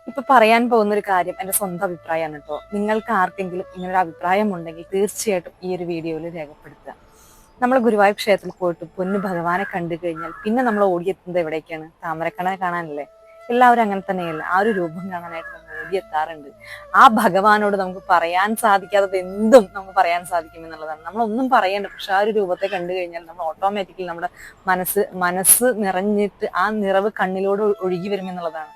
ഇപ്പൊ പറയാൻ പോകുന്ന ഒരു കാര്യം എന്റെ സ്വന്തം അഭിപ്രായമാണ് കേട്ടോ. നിങ്ങൾക്ക് ആർക്കെങ്കിലും ഇങ്ങനൊരു അഭിപ്രായം ഉണ്ടെങ്കിൽ തീർച്ചയായിട്ടും ഈ ഒരു വീഡിയോയിൽ രേഖപ്പെടുത്തുക. നമ്മൾ ഗുരുവായൂർ ക്ഷേത്രത്തിൽ പോയിട്ട് പൊന്നു ഭഗവാനെ കണ്ടു കഴിഞ്ഞാൽ പിന്നെ നമ്മൾ ഓടിയെത്തുന്നത് എവിടേക്കാണ്? താമരക്കണ്ണനെ കാണാനല്ലേ? എല്ലാവരും അങ്ങനെ തന്നെയല്ല, ആ ഒരു രൂപം കാണാനായിട്ട് നമ്മൾ ഓടിയെത്താറുണ്ട്. ആ ഭഗവാനോട് നമുക്ക് പറയാൻ സാധിക്കാത്തത് എന്തും നമുക്ക് പറയാൻ സാധിക്കും എന്നുള്ളതാണ്. നമ്മളൊന്നും പറയേണ്ട, പക്ഷെ ആ ഒരു രൂപത്തെ കണ്ടു കഴിഞ്ഞാൽ നമ്മൾ ഓട്ടോമാറ്റിക്കലി നമ്മുടെ മനസ്സ് നിറഞ്ഞിട്ട് ആ നിറവ് കണ്ണിലൂടെ ഒഴുകി വരുമെന്നുള്ളതാണ്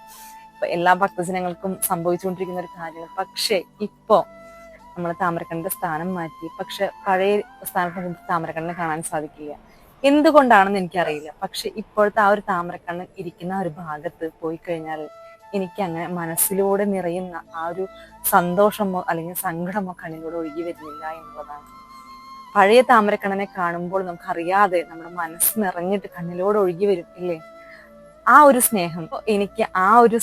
എല്ലാ ഭക്തജനങ്ങൾക്കും സംഭവിച്ചുകൊണ്ടിരിക്കുന്ന ഒരു കാര്യമാണ്. പക്ഷെ ഇപ്പോ നമ്മൾ താമരക്കണ്ണന്റെ സ്ഥാനം മാറ്റി, പക്ഷെ പഴയ സ്ഥാനത്ത് നമുക്ക് താമരക്കണ്ണനെ കാണാൻ സാധിക്കില്ല. എന്തുകൊണ്ടാണെന്ന് എനിക്കറിയില്ല. പക്ഷെ ഇപ്പോഴത്തെ ആ ഒരു താമരക്കണ്ണൻ ഇരിക്കുന്ന ആ ഒരു ഭാഗത്ത് പോയി കഴിഞ്ഞാൽ എനിക്ക് അങ്ങനെ മനസ്സിലൂടെ നിറയുന്ന ആ ഒരു സന്തോഷമോ അല്ലെങ്കിൽ സങ്കടമോ കണ്ണിലൂടെ ഒഴുകി വരുന്നില്ല എന്നുള്ളതാണ്. പഴയ താമരക്കണ്ണനെ കാണുമ്പോൾ നമുക്കറിയാതെ നമ്മുടെ മനസ്സ് നിറഞ്ഞിട്ട് കണ്ണിലൂടെ ഒഴുകി വരും ഇല്ലേ? ആ ഒരു സ്നേഹം എനിക്ക്, ആ ഒരു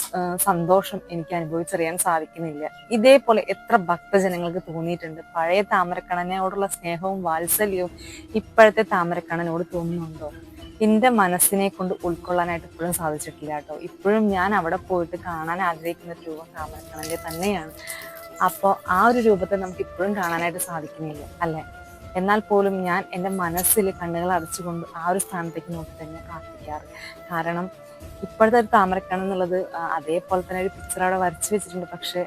സന്തോഷം എനിക്ക് അനുഭവിച്ചറിയാൻ സാധിക്കുന്നില്ല. ഇതേപോലെ എത്ര ഭക്തജനങ്ങൾക്ക് തോന്നിയിട്ടുണ്ട്. പഴയ താമരക്കണ്ണനോടുള്ള സ്നേഹവും വാത്സല്യവും ഇപ്പോഴത്തെ താമരക്കണ്ണനോട് തോന്നുന്നുണ്ടോ? എന്റെ മനസ്സിനെ കൊണ്ട് ഉൾക്കൊള്ളാനായിട്ട് ഇപ്പോഴും സാധിച്ചിട്ടില്ല കേട്ടോ. ഇപ്പോഴും ഞാൻ അവിടെ പോയിട്ട് കാണാൻ ആഗ്രഹിക്കുന്ന ഒരു രൂപം താമരക്കണ്ണന്റെ തന്നെയാണ്. അപ്പോൾ ആ ഒരു രൂപത്തെ നമുക്ക് ഇപ്പോഴും കാണാനായിട്ട് സാധിക്കുന്നില്ല അല്ലെ? എന്നാൽ പോലും ഞാൻ എൻ്റെ മനസ്സിൽ കണ്ണുകൾ അടച്ചുകൊണ്ട് ആ ഒരു സ്ഥാനത്തേക്ക് നോക്കി തന്നെ പ്രാർത്ഥിക്കാറ്. കാരണം ഇപ്പോഴത്തെ ഒരു താമരക്കണ്ണൻ എന്നുള്ളത് അതേപോലെ തന്നെ ഒരു പിക്ചർ അവിടെ വരച്ചു വെച്ചിട്ടുണ്ട്. പക്ഷെ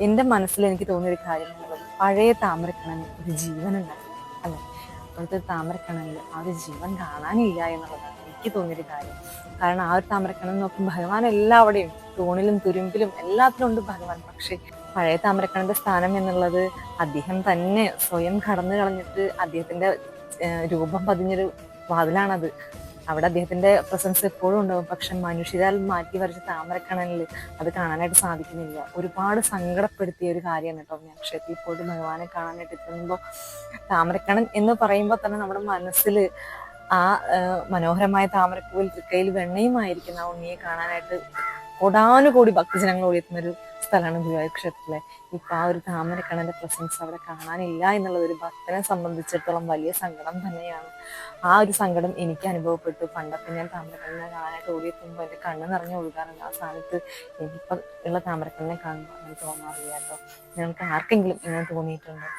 എൻ്റെ മനസ്സിൽ എനിക്ക് തോന്നിയൊരു കാര്യം എന്നുള്ളത് പഴയ താമരക്കണ്ണന് ഒരു ജീവൻ ഉണ്ടായിരുന്നു അല്ലെ? ഇപ്പോഴത്തെ താമരക്കണ്ണനിൽ ആ ഒരു ജീവൻ കാണാനില്ല എന്നുള്ളതാണ് എനിക്ക് തോന്നിയൊരു കാര്യം. കാരണം ആ ഒരു താമരക്കണ്ണൻ നോക്കുമ്പോൾ ഭഗവാൻ എല്ലാവിടെയും തൂണിലും തുരുമ്പിലും എല്ലാത്തിലും ഉണ്ട് ഭഗവാൻ. പക്ഷെ പഴയ താമരക്കണ്ണന്റെ സ്ഥാനം എന്നുള്ളത് അദ്ദേഹം തന്നെ സ്വയം കടന്നു കളഞ്ഞിട്ട് അദ്ദേഹത്തിന്റെ രൂപം പതിഞ്ഞൊരു വാതിലാണത്. അവിടെ അദ്ദേഹത്തിന്റെ പ്രസൻസ് എപ്പോഴും ഉണ്ടാവും. പക്ഷെ മനുഷ്യരാൽ മാറ്റി വരച്ച താമരക്കണ്ണനിൽ അത് കാണാനായിട്ട് സാധിക്കുന്നില്ല. ഒരുപാട് സങ്കടപ്പെടുത്തിയ ഒരു കാര്യമാണ് കേട്ടോ. ഞാൻ ക്ഷേത്രത്തിൽ പോയിട്ട് ഭഗവാനെ കാണാനായിട്ട് എത്തുമ്പോൾ താമരക്കണ്ണൻ എന്ന് പറയുമ്പോൾ തന്നെ നമ്മുടെ മനസ്സിൽ ആ മനോഹരമായ താമരപ്പൂവിൽ തൃക്കൈയിൽ വെണ്ണയുമായിരിക്കുന്ന ആ ഉണ്ണിയെ കാണാനായിട്ട് കോടാനുകൂടി ഭക്തജനങ്ങൾ ഓടിയെത്തുന്ന ഒരു സ്ഥലമാണ് ഗുരുവായൂർ ക്ഷേത്രത്തിലെ. ഇപ്പൊ ആ ഒരു താമരക്കണ്ണന്റെ പ്രസൻസ് അവിടെ കാണാനില്ല എന്നുള്ളത് ഒരു ഭക്തനെ സംബന്ധിച്ചിടത്തോളം വലിയ സങ്കടം തന്നെയാണ്. ആ ഒരു സങ്കടം എനിക്ക് അനുഭവപ്പെട്ടു. പണ്ടൊക്കെ ഞാൻ താമരക്കണ്ണനെ കാണാനായിട്ട് ഓടിയെത്തുമ്പോൾ എന്റെ കണ്ണ് നിറഞ്ഞു ഒഴുകാറുണ്ട്. ആ സ്ഥാനത്ത് എനിക്കിപ്പം ഉള്ള താമരക്കണ്ണനെ കാണുമ്പോൾ അങ്ങനെ തോന്നാറില്ല കേട്ടോ. നിങ്ങൾക്ക് ആർക്കെങ്കിലും ഇങ്ങനെ തോന്നിയിട്ടുണ്ടോ?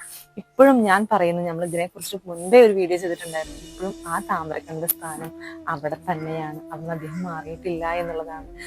ഇപ്പോഴും ഞാൻ പറയുന്നു, നമ്മൾ ഇതിനെക്കുറിച്ച് മുൻപേ ഒരു വീഡിയോ ചെയ്തിട്ടുണ്ടായിരുന്നു. ഇപ്പോഴും ആ താമരക്കണ്ണന്റെ സ്ഥാനം അവിടെ തന്നെയാണ്. അന്ന് അദ്ദേഹം മാറിയിട്ടില്ല എന്നുള്ളതാണ്.